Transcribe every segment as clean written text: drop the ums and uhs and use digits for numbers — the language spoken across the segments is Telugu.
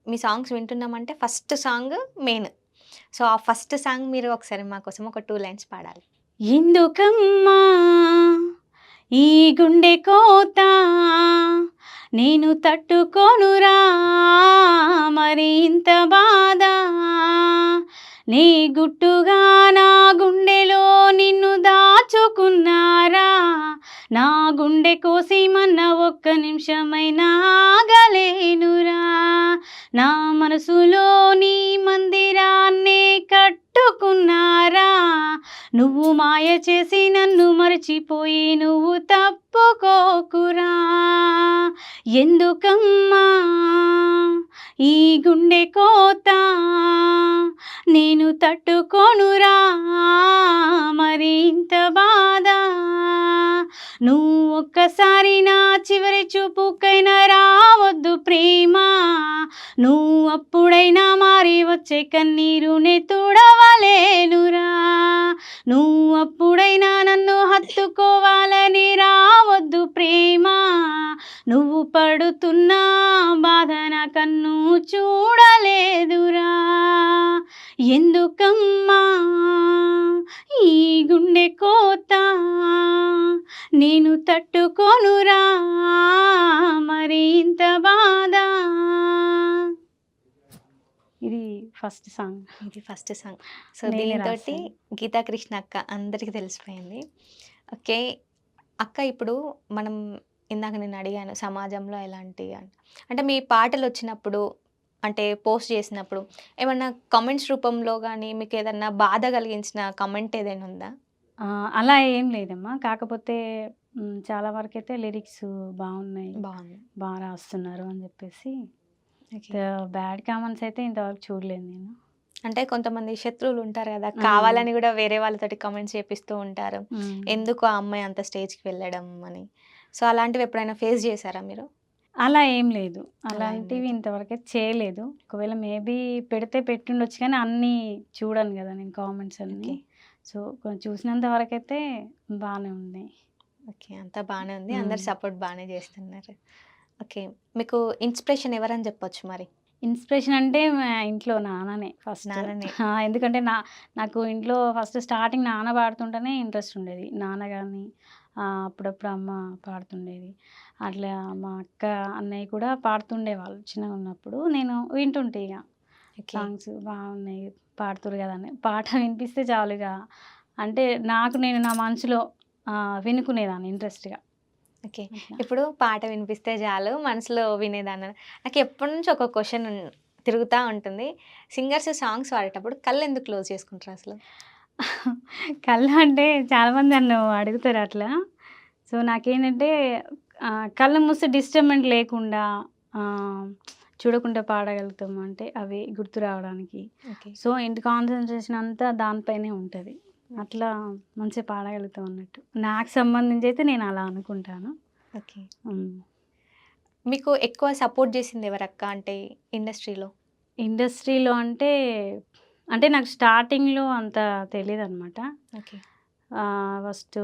మీ సాంగ్స్ వింటున్నామంటే ఫస్ట్ సాంగ్ మెయిన్. సో, ఆ ఫస్ట్ సాంగ్ మీరు ఒకసారి మా కోసం ఒక 2 లైన్స్ పాడాలి. ఎందుకమ్మా ఈ గుండె కోత నేను తట్టుకోనురా మరి ఇంత బాధ నీ గుట్టుగా నా గుండెలో నిన్ను దాచుకున్నారా నా గుండె కోసిమన్న ఒక్క నిమిషమైనా ఆగలేనురా నా మనసులో నీ మందిరాన్నే కట్టుకున్నారా నువ్వు మాయ చేసి నన్ను మరచిపోయి నువ్వు తప్పుకోకురా ఎందుకమ్మా ఈ గుండె కోత నేను తట్టుకోనురా మరి ఇంత బాధ నువ్వు ఒక్కసారి నా చివరి చూపుకైనా రావద్దు ప్రేమ నువ్వు అప్పుడైనా మారి వచ్చే కన్నీరునే తుడవలేనురా నువ్వు అప్పుడైనా నన్ను హత్తుకోవాలని రావద్దు ప్రేమ నువ్వు పడుతున్న బాధ నా కన్ను చూడలేదురా ఎందుకమ్మా ఈ గుండె కోత నేను తట్టుకోనురా మరి ఇంత బాధ ఇది ఫస్ట్ సాంగ్. ఇది ఫస్ట్ సాంగ్. సో, నేనే దీనితోటి రాశాను. గీతా కృష్ణ అక్క అందరికి తెలిసిపోయింది. ఓకే. అక్క ఇప్పుడు మనం ఇందాక నేను అడిగాను సమాజంలో ఎలాంటి అంటే మీ పాటలొచ్చినప్పుడు అంటే పోస్ట్ చేసినప్పుడు ఏమన్నా కామెంట్స్ రూపంలో గానీ మీకేదన్నా బాధ కలిగించిన కామెంట్ ఏదైనా ఉందా? అలా ఏం లేదమ్మా. కాకపోతే చాలా వరకైతే లిరిక్స్ బాగున్నాయి, బావుంది. బాగా రాస్తున్నారు అని చెప్పేసి ఓకే. బ్యాడ్ కామెంట్స్ అయితే ఇంతవరకు చూడలేదు నేను. అంటే కొంతమంది శత్రువులు ఉంటారు గదా! ఆ! కావాలని గూడా వేరే వాళ్ళతోటి కామెంట్స్ చేపిస్తూ ఉంటారు. హ్మ్. ఎందుకు ఆ అమ్మాయి అంత స్టేజ్‌కి వెళ్ళడం అని. సో, అలాంటివి ఎప్పుడైనా ఫేస్ చేసారా మీరు? అలా ఏం లేదు. అలా ఏం అలాంటివి లేదు. ఇంతవరకైతే చేయలేదు. ఒకవేళ మేబీ పెడితే పెట్టుండొచ్చు కానీ అన్నీ చూడను గదా నేను కామెంట్స్ అన్నీ. ఓకే. సో, కొంచెం చూసినంత వరకైతే బానే ఉన్నాయి. ఓకే. అంతా బానే ఉంది. అందరు హ్మ్. సపోర్ట్ బానే చేస్తున్నారు. ఓకే. మీకు ఇన్‌స్పిరేషన్ ఎవరని చెప్పొచ్చు మరి? ఇన్‌స్పిరేషన్ అంటే మా ఇంట్లో నాన్ననే ఫస్ట్. నాన్ననే. ఎందుకంటే నాకు ఇంట్లో ఫస్ట్ స్టార్టింగ్ నాన్న పాడుతుంటేనే ఇంట్రెస్ట్ ఉండేది. నాన్న గాని అప్పుడప్పుడు అమ్మ పాడుతుండేది. అట్లా మా అక్క, అన్నయ్య కూడా పాడుతుండేవాళ్ళు చిన్నగున్నప్పుడు. నేను వింటుంటే ఇగ ఓకే. సాంగ్స్ బాగున్నాయి పాడుతుర్రు కదా అని. పాట వినిపిస్తే చాలు ఇగ అంటే నాకు నేను నా మనసులో వినుకునేదాన్ని ఇంట్రెస్ట్‌గా ఓకే. అట్లా. ఇప్పుడు పాట వినిపిస్తే చాలు మనసులో వినేదాన్ని. నాకు ఎప్పటినుంచో ఒక క్వెషన్ తిరుగుతా ఉంటుంది. సింగర్స్ సాంగ్స్ పాడేటప్పుడు కళ్ళెందుకు క్లోజ్ చేసుకుంటారు అసలు? కళ్ళు అంటే చాలామంది నన్ను అడుగుతారు అట్లా. సో, నాకేంటంటే కళ్ళు మూస్తే డిస్టర్బెంట్ లేకుండా ఆహ్, చూడకుండా పాడగలుగుతాం అంటే అవి గుర్తు రావడానికి. ఓకే. సో, కాన్సంట్రేషన్ అంతా దానిపైనే ఉంటది. ఓకే. అట్లా మంచిగా పాడగలుగుతాం అన్నట్టు. నాకు సంబంధించి అయితే నేను అలా అనుకుంటాను. ఓకే. హ్మ్. మీకు ఎక్కువ సపోర్ట్ చేసింది ఎవరక్క అంటే ఇండస్ట్రీలో? ఇండస్ట్రీలో అంటే నాకు స్టార్టింగ్‌లో అంత తెలీదనమాట. ఓకే. ఫస్టు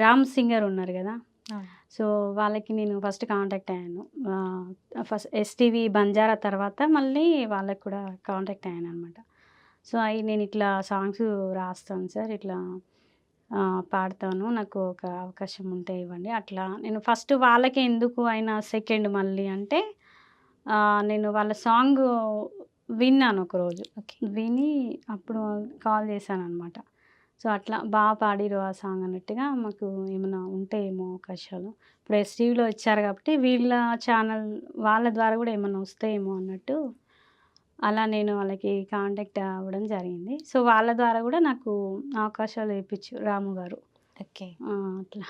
'రామ్ సింగర్' ఉన్నారు గదా! అవును. సో, వాళ్ళకి నేను ఫస్ట్ కాంటాక్ట్ అయ్యాను. ఫస్ట్ ఎస్‌టీవీ బంజారా తర్వాత మళ్ళీ వాళ్ళకి కూడా కాంటాక్ట్ అయ్యాననమాట. సో, నేనిట్లా సాంగ్స్ రాస్తాను సార్. ఇట్లా పాడతాను. నాకు ఒక అవకాశం ఉంటే ఇవ్వండి. అట్లా నేను ఫస్ట్ వాళ్ళకే ఎందుకు అయినా సెకండ్ మళ్ళీ అంటే నేను వాళ్ళ సాంగు విన్నాను ఒకరోజు. ఓకే. విని అప్పుడు కాల్ చేశాననమాట. సో, అట్లా పాడిర్రు ఆ సాంగ్ అన్నట్టుగా మాకు ఏమన్నా ఉంటాయేమో అవకాశాలు. ఇప్పుడు ఎస్‌టీవీలో ఇచ్చారు కాబట్టి వీళ్ళ ఛానల్ వాళ్ళ ద్వారా గూడా ఏమన్నా వస్తాయేమో అన్నట్టు అలా నేను వాళ్ళకి కాంటాక్ట్ అవ్వడం జరిగింది. సో, వాళ్ళ ద్వారా గూడా నాకు అవకాశాలు ఇప్పించారు రాము గారు. ఓకే. అట్లా.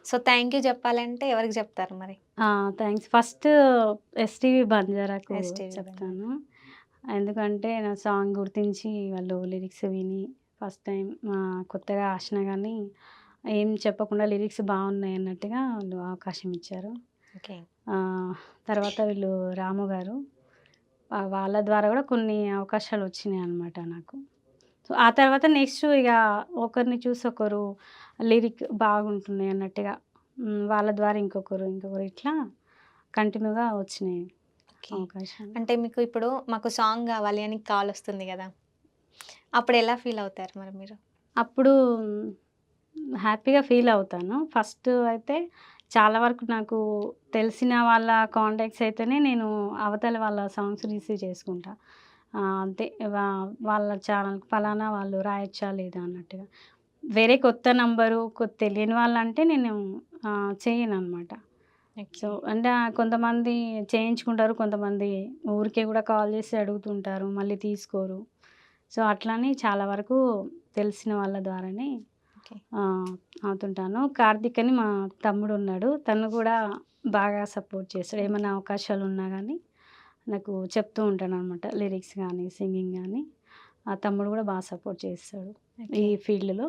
సో, థాంక్ యూ చెప్పాలంటే ఎవరికి చెప్తారు మరి? థాంక్స్. ఫస్ట్ ఎస్‌టీవీ బంజారాకు ఎస్‌టీవీ బండి. చెప్తాను. ఎందుకంటే నా సాంగ్ గుర్తించి వాళ్ళు లిరిక్స్ విని ఫస్ట్ టైమ్ కొత్తగా ఆషినా గానీ ఏం చెప్పకుండా లిరిక్స్ బాగున్నాయి అన్నట్టుగా వాళ్ళు అవకాశం ఇచ్చారు. ఓకే. తర్వాత వీళ్ళు రాము గారు వాళ్ళ ద్వారా గూడా కొన్ని అవకాశాలు వచ్చినాయన్నమాట నాకు. సో, ఆ తర్వాత నెక్స్ట్ ఇగ ఒకరిని చూసి ఒకరు లిరిక్ బాగుంటున్నాయి అన్నట్టుగా వాళ్ళ ద్వారా ఇంకొకరు ఇట్లా కంటిన్యూగా వచ్చినాయి. ఓకే. అవకాశాలు. అంటే మీకు ఇప్పుడు మాకు సాంగ్ గావాలి అని కాలొస్తుంది గదా! అప్పుడెలా ఫీలవుతారు మరి మీరు? అప్పుడు హ్యాపీగా ఫీల్ అవుతాను. ఫస్ట్ అయితే చాలా వరకు నాకు తెలిసిన వాళ్ళ కాంటాక్ట్స్ అయితేనే నేను అవతల వాళ్ళ సాంగ్స్ రిసీవ్ చేసుకుంటా. అంతే వాళ్ళ ఛానల్ ఫలానా వాళ్ళు రాయొచ్చా లేదా అన్నట్టుగా. వేరే కొత్త నంబరు తెలియని వాళ్ళంటే నేను చేయననమాట. So, okay. అంటే కొంతమంది చేయించుకుంటారు. కొంతమంది ఊరికే గూడా కాల్ చేసి అడుగుతుంటారు. మళ్ళీ తీసుకోరు. సో, అట్లని చాలా వరకు తెలిసిన వాళ్ళ ద్వారానే ఓకే. అవుతుంటాను. కార్తీక్ అని మా తమ్ముడున్నాడు. తను గూడా బాగా సపోర్ట్ చేస్తాడు. ఓకే. ఏమన్నా అవకాశాలున్నా గానీ నాకు చెప్తూ ఉంటాడనమాట. లిరిక్స్ గానీ, సింగింగ్ గానీ. ఆ తమ్ముడు గూడా సపోర్ట్ చేస్తాడు. ఈ ఓకే. ఫీల్డ్‌లో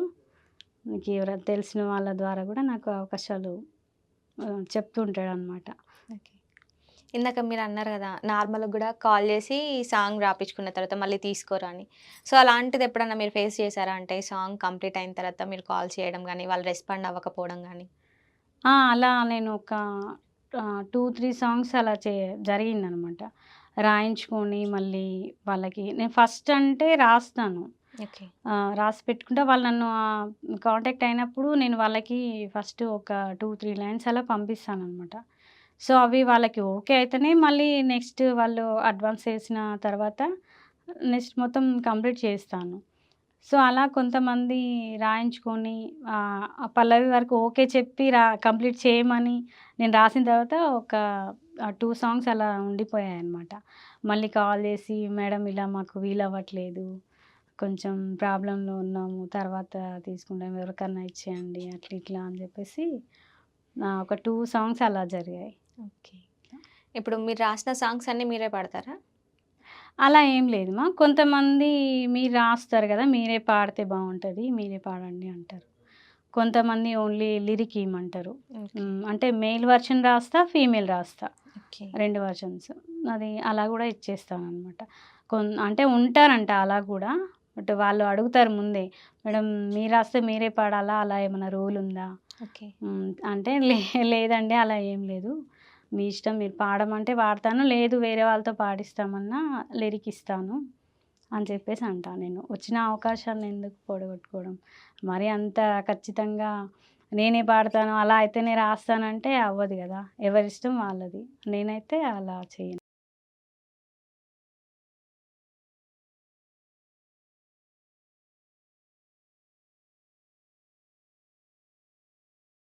నాకు ఎవరైనా తెలిసిన వాళ్ళ ద్వారా గూడా నాకు అవకాశాలు చెప్తూ ఉంటాడనమాట. ఓకే. ఇందాక మీరన్నారు గదా! నార్మల్‌గా గూడా కాల్ జేసి సాంగ్ రాపిచ్చుకున్న తర్వాత మళ్ళీ తీసుకోరు అని. సో, అలాంటిది ఎప్పుడన్నా మీరు ఫేస్ చేసారా? అంటే సాంగ్ కంప్లీట్ అయిన తర్వాత మీరు కాల్ చేయడం గానీ, వాళ్ళు రెస్పాండ్ అవ్వకపోవడం గానీ? అలా నేను ఒక 2, 3 సాంగ్స్ అలా జరిగిందనమాట. రాయించుకొని మళ్ళీ వాళ్ళకి నేను ఫస్ట్ అంటే రాస్తాను. ఓకే. రాసి పెట్టుకుంటే వాళ్ళు నన్ను కాంటాక్ట్ అయినప్పుడు నేను వాళ్ళకి ఫస్ట్ ఒక 2, 3 లైన్స్ అలా పంపిస్తాననమాట. సో, అవి వాళ్ళకి ఓకే అయితేనే మళ్ళీ నెక్స్ట్ వాళ్ళు అడ్వాన్స్ ఏసిన తర్వాత నెక్స్ట్ మొత్తం కంప్లీట్ చేస్తాను. సో, అలా కొంతమంది రాయించుకొని ఆ పల్లవి వరకు ఓకే చెప్పి కంప్లీట్ చేయమని నేను రాసిన తర్వాత ఒక 2 సాంగ్స్ అలా ఉండిపోయాయన్నమాట. మళ్ళీ కాల్ చేసి మేడం ఇలా మాకు వీలవ్వట్లేదు. కొంచెం ప్రాబ్లమ్‌లో ఉన్నాము. తర్వాత తీసుకుంటాం. ఎవరికన్నా ఇచ్చేయండి అట్లా ఇట్లా అని చెప్పేసి ఒక 2 సాంగ్స్ అలా జరిగాయి. ఓకే. ఇప్పుడు మీరు రాసిన సాంగ్స్ అన్నీ మీరే పాడతారా? అలా ఏం లేదు కొంతమంది మీరు రాస్తారు గదా! మీరే పాడితే బావుంటది. మీరే పాడండి అంటారు. కొంతమంది ఓన్లీ లిరిక్ ఇయమంటారు. ఓకే. అంటే మేల్ వెర్షన్ రాస్తా, ఫీమేల్ రాస్తా. ఓకే. 2 వెర్షన్స్. అది అలా గూడా ఇచ్చేస్తాననమాట. అంటే ఉంటారంట అలా గూడా. బట్ వాళ్ళు అడుగుతారు ముందే. మేడం మీరు రాస్తే మీరే పాడాలా? అలా ఏమన్నా రూల్ ఉందా? ఓకే. అంటే లేదండి అలా ఏం లేదు. మీ ఇష్టం మీరు పాడమంటే పాడతాను. లేదు వేరే వాళ్ళతో పాడిస్తామన్నా లిరిక్ ఇస్తాను అని ఓకే. చెప్పేసి అంటా నేను. వచ్చిన అవకాశాన్ని ఎందుకు పోడగొట్టుకోవడం. మరి అంత ఖచ్చితంగా నేనే పాడతాను, అలా అయితేనే రాస్తానంటే అవ్వదు గదా! ఎవరిష్టం వాళ్ళది. నేనైతే అలా చేయను.